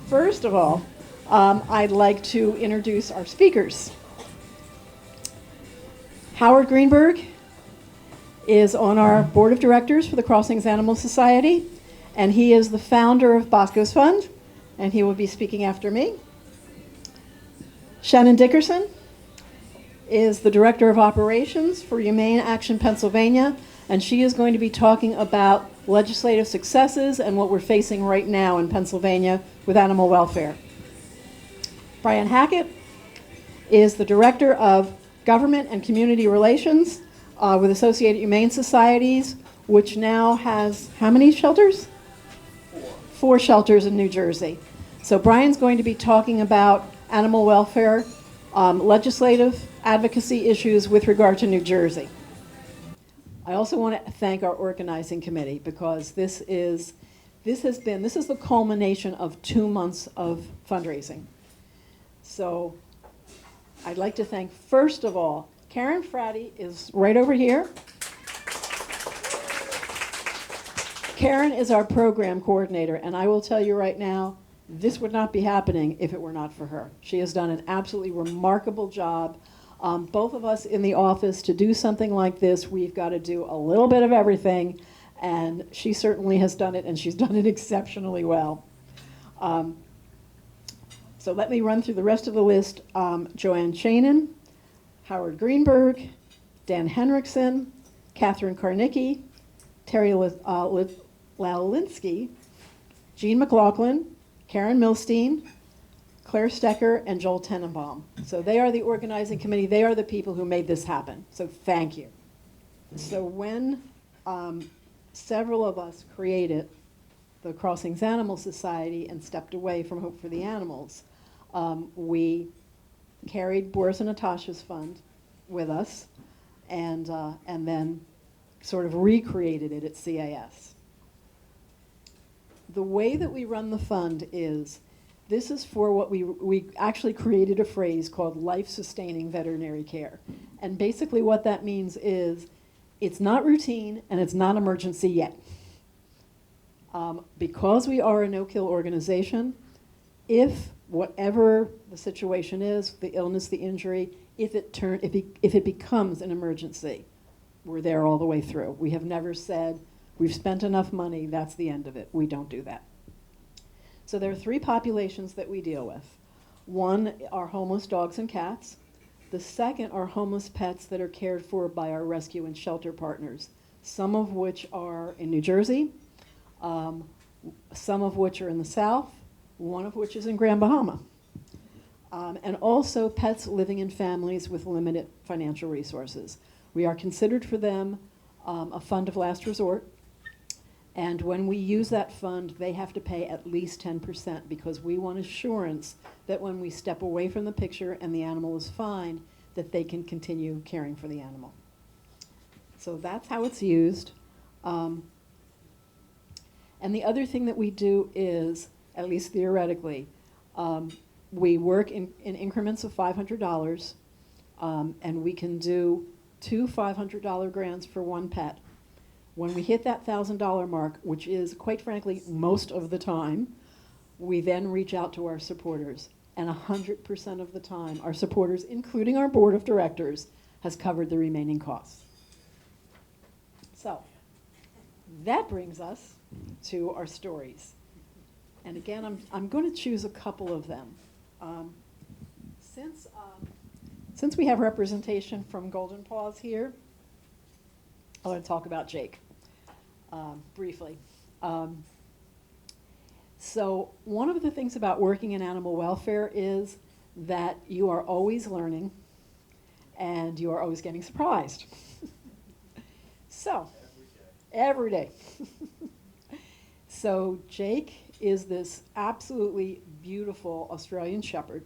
First of all, I'd like to introduce our speakers. Howard Greenberg is on our board of directors for the Crossings Animal Society, and he is the founder of Bosco's Fund, and he will be speaking after me. Shannon Dickerson is the director of operations for Humane Action Pennsylvania, and she is going to be talking about legislative successes and what we're facing right now in Pennsylvania with animal welfare. Brian Hackett is the director of government and community relations with Associated Humane Societies, which now has how many shelters? Four shelters in New Jersey. So Brian's going to be talking about animal welfare, legislative advocacy issues with regard to New Jersey. I also want to thank our organizing committee because this is the culmination of 2 months of fundraising. So I'd like to thank, first of all, Karen Fratty is right over here. Karen is our program coordinator, and I will tell you right now, this would not be happening if it were not for her. She has done an absolutely remarkable job. Both of us in the office, to do something like this, we've got to do a little bit of everything, and she certainly has done it, and she's done it exceptionally well. So let me run through the rest of the list. Joanne Chanin, Howard Greenberg, Dan Henriksen, Catherine Karnicki, Terry Lalinsky, Jean McLaughlin, Karen Milstein, Claire Stecker, and Joel Tenenbaum. So they are the organizing committee. They are the people who made this happen. So thank you. So when several of us created the Crossings Animal Society and stepped away from Hope for the Animals, we carried Boris and Natasha's fund with us and then sort of recreated it at CAS. The way that we run the fund is, this is for what we actually created a phrase called life-sustaining veterinary care. And basically what that means is, it's not routine and it's not emergency yet. Because we are a no-kill organization, if whatever the situation is, the illness, the injury, if it becomes an emergency, we're there all the way through. We have never said, we've spent enough money, that's the end of it. We don't do that. So there are three populations that we deal with. One are homeless dogs and cats. The second are homeless pets that are cared for by our rescue and shelter partners, some of which are in New Jersey, some of which are in the South, one of which is in Grand Bahama. And also pets living in families with limited financial resources. We are considered for them a fund of last resort. And when we use that fund, they have to pay at least 10% because we want assurance that when we step away from the picture and the animal is fine, that they can continue caring for the animal. So that's how it's used. And the other thing that we do is, at least theoretically, we work in increments of $500, and we can do 2 $500 grants for one pet. When we hit that $1,000 mark, which is, quite frankly, most of the time, we then reach out to our supporters. And 100% of the time, our supporters, including our board of directors, has covered the remaining costs. So that brings us to our stories. And again, I'm going to choose a couple of them. Since we have representation from Golden Paws here, I want to talk about Jake briefly. So one of the things about working in animal welfare is that you are always learning and you are always getting surprised. So, every day. So Jake is this absolutely beautiful Australian Shepherd.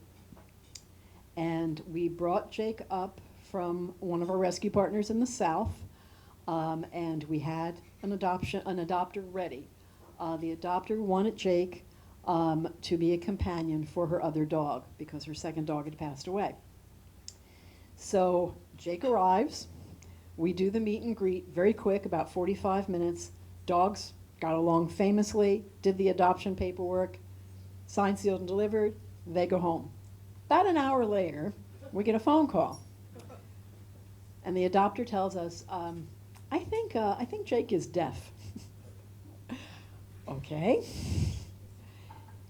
And we brought Jake up from one of our rescue partners in the South. And we had an adopter ready. The adopter wanted Jake to be a companion for her other dog because her second dog had passed away. So Jake arrives. We do the meet and greet very quick, about 45 minutes. Dogs got along famously, did the adoption paperwork. signed, sealed, and delivered. They go home. About an hour later, we get a phone call. And the adopter tells us, I think Jake is deaf. Okay.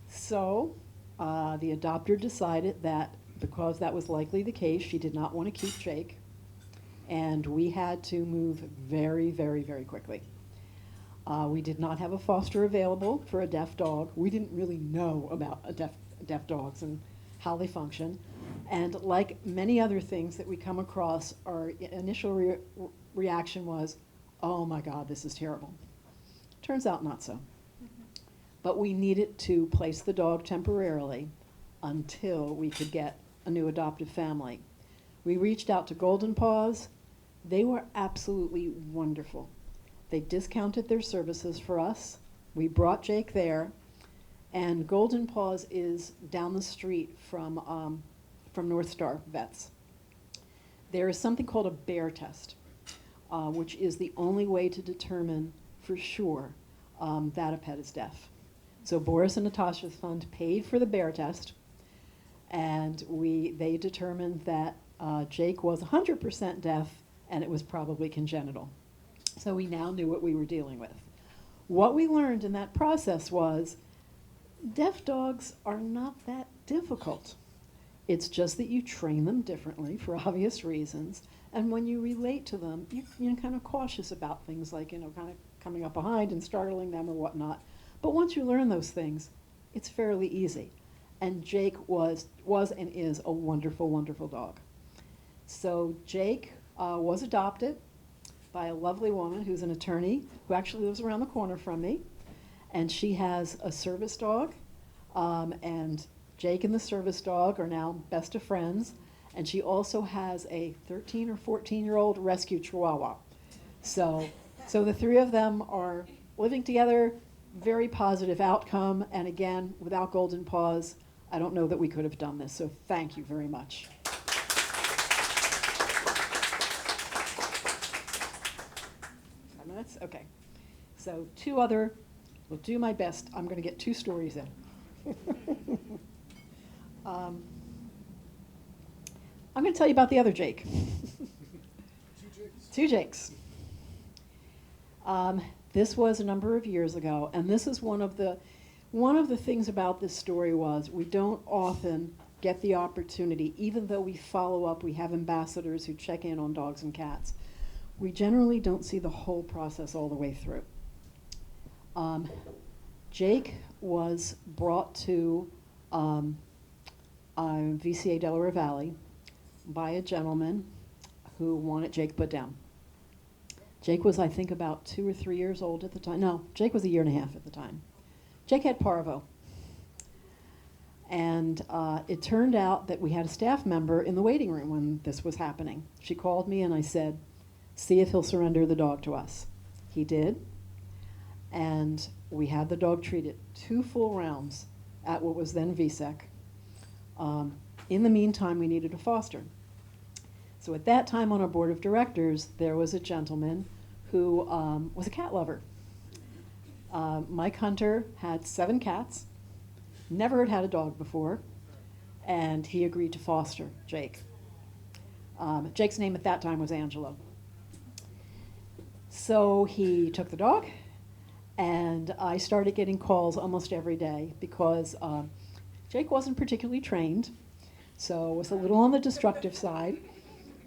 So the adopter decided that because that was likely the case, she did not want to keep Jake. And we had to move very, very, very quickly. We did not have a foster available for a deaf dog. We didn't really know about deaf dogs and how they function. And like many other things that we come across, our initial reaction was, oh my God, this is terrible. Turns out not so. But we needed to place the dog temporarily until we could get a new adoptive family. We reached out to Golden Paws. They were absolutely wonderful. They discounted their services for us. We brought Jake there, and Golden Paws is down the street from North Star Vets. There is something called a bear test, which is the only way to determine for sure that a pet is deaf. So Boris and Natasha's Fund paid for the bear test, and they determined that Jake was 100% deaf, and it was probably congenital. So we now knew what we were dealing with. What we learned in that process was deaf dogs are not that difficult. It's just that you train them differently for obvious reasons, and when you relate to them, you're kind of cautious about things like, kind of coming up behind and startling them or whatnot. But once you learn those things, it's fairly easy. And Jake was and is a wonderful, wonderful dog. So Jake was adopted by a lovely woman who's an attorney who actually lives around the corner from me. And she has a service dog, and Jake and the service dog are now best of friends. And she also has a 13 or 14-year-old rescue Chihuahua. So the three of them are living together, very positive outcome. And again, without Golden Paws, I don't know that we could have done this. So thank you very much. 5 minutes? Okay. So we'll do my best. I'm going to get 2 stories in. I'm going to tell you about the other Jake. 2 Jakes. This was a number of years ago, and this is one of the things about this story was we don't often get the opportunity, even though we follow up, we have ambassadors who check in on dogs and cats. We generally don't see the whole process all the way through. Jake was brought to VCA Delaware Valley by a gentleman who wanted Jake put down. Jake was, I think, about 2 or 3 years old at the time. No, Jake was 1.5 years at the time. Jake had parvo. And it turned out that we had a staff member in the waiting room when this was happening. She called me and I said, see if he'll surrender the dog to us. He did. And we had the dog treated 2 full rounds at what was then VSEC. In the meantime, we needed a foster. So at that time on our board of directors, there was a gentleman who was a cat lover. Mike Hunter had 7 cats, never had a dog before, and he agreed to foster Jake. Jake's name at that time was Angelo. So he took the dog, and I started getting calls almost every day because Jake wasn't particularly trained, so was a little on the destructive side.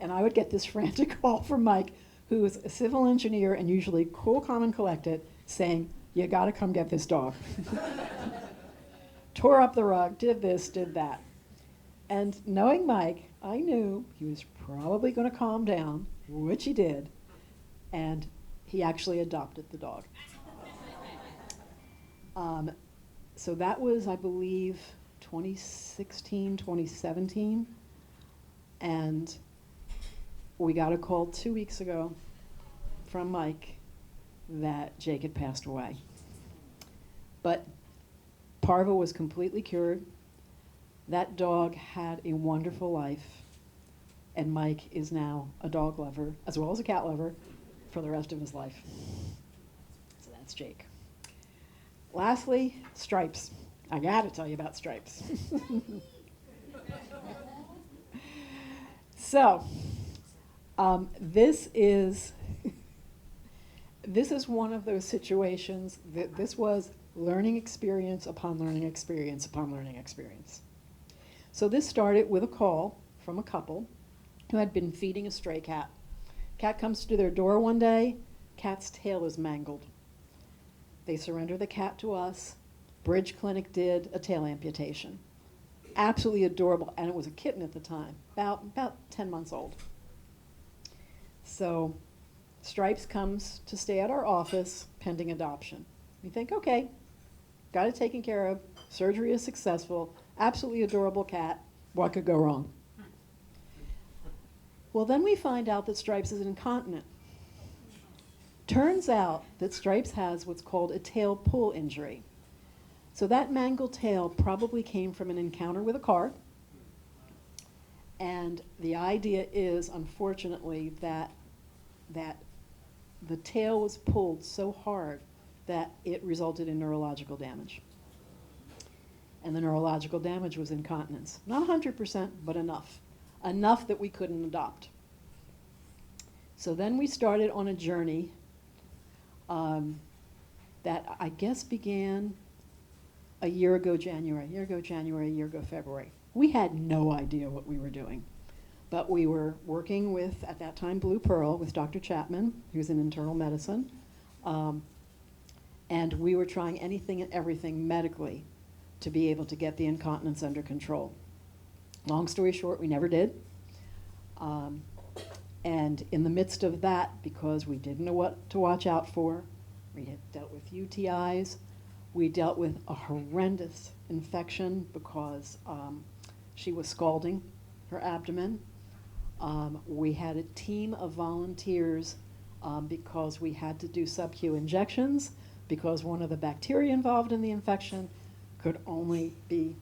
And I would get this frantic call from Mike, who's a civil engineer and usually cool, calm, and collected, saying, you gotta come get this dog. Tore up the rug, did this, did that. And knowing Mike, I knew he was probably gonna calm down, which he did, and he actually adopted the dog. So that was, I believe, 2016, 2017, and we got a call 2 weeks ago from Mike that Jake had passed away. But parvo was completely cured. That dog had a wonderful life, and Mike is now a dog lover, as well as a cat lover, for the rest of his life. So that's Jake. Lastly, Stripes. I gotta tell you about Stripes. So, this is one of those situations that this was learning experience upon learning experience upon learning experience. So this started with a call from a couple who had been feeding a stray cat. Cat comes to their door one day, cat's tail is mangled. They surrender the cat to us. Bridge Clinic did a tail amputation. Absolutely adorable, and it was a kitten at the time, about 10 months old. So Stripes comes to stay at our office pending adoption. We think, okay, got it taken care of, surgery is successful, absolutely adorable cat, what could go wrong? Well, then we find out that Stripes is incontinent. Turns out that Stripes has what's called a tail pull injury. So that mangled tail probably came from an encounter with a car. And the idea is, unfortunately, that the tail was pulled so hard that it resulted in neurological damage. And the neurological damage was incontinence. Not 100%, but enough. Enough that we couldn't adopt. So then we started on a journey that I guess began a year ago January, a year ago February. We had no idea what we were doing. But we were working with, at that time, Blue Pearl, with Dr. Chapman, who's in internal medicine. And we were trying anything and everything medically to be able to get the incontinence under control. Long story short, we never did. And in the midst of that, because we didn't know what to watch out for, we had dealt with UTIs, we dealt with a horrendous infection because she was scalding her abdomen. We had a team of volunteers because we had to do sub-Q injections because one of the bacteria involved in the infection could only be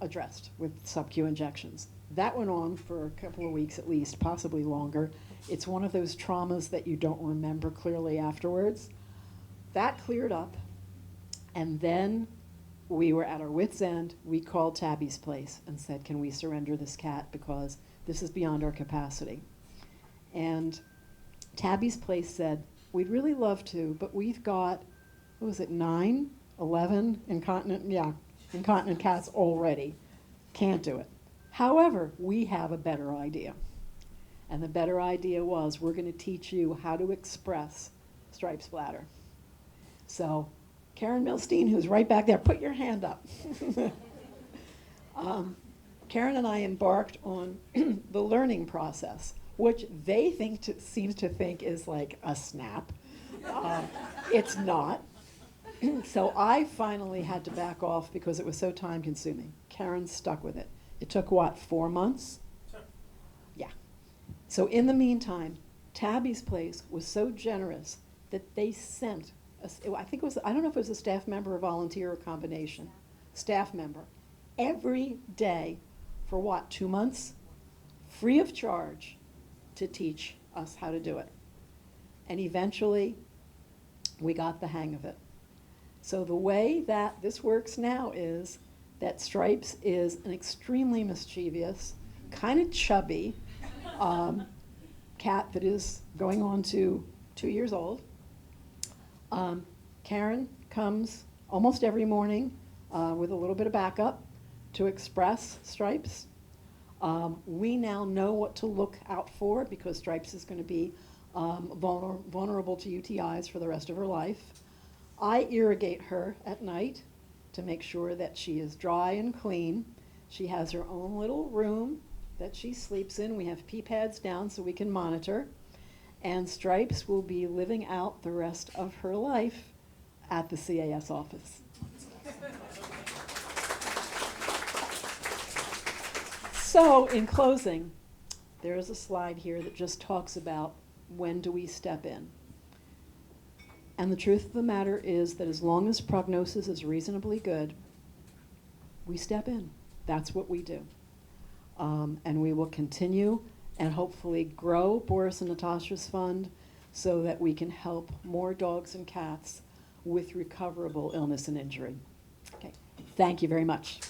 addressed with sub-Q injections. That went on for a couple of weeks at least, possibly longer. It's one of those traumas that you don't remember clearly afterwards. That cleared up, and then we were at our wits' end. We called Tabby's place and said, can we surrender this cat because this is beyond our capacity? And Tabby's place said, we'd really love to, but we've got, what was it, 9, 11 incontinent cats already. Can't do it. However, we have a better idea. And the better idea was, we're going to teach you how to express Stripes bladder. So Karen Milstein, who's right back there, put your hand up. Karen and I embarked on the learning process, which they seem to think is like a snap. It's not. So I finally had to back off because it was so time consuming. Karen stuck with it. It took, what, 4 months? Sure. Yeah. So in the meantime, Tabby's place was so generous that they sent, I think it was, I don't know if it was a staff member or volunteer or combination, staff member, every day for what, 2 months? Free of charge to teach us how to do it. And eventually, we got the hang of it. So the way that this works now is that Stripes is an extremely mischievous, kind of chubby cat that is going on to 2 years old. Karen comes almost every morning with a little bit of backup to express Stripes. We now know what to look out for because Stripes is going to be vulnerable to UTIs for the rest of her life. I irrigate her at night to make sure that she is dry and clean. She has her own little room that she sleeps in. We have pee pads down so we can monitor. And Stripes will be living out the rest of her life at the CAS office. So in closing, there is a slide here that just talks about when do we step in. And the truth of the matter is that as long as prognosis is reasonably good, we step in. That's what we do. And we will continue and hopefully grow Boris and Natasha's Fund so that we can help more dogs and cats with recoverable illness and injury. Okay. Thank you very much.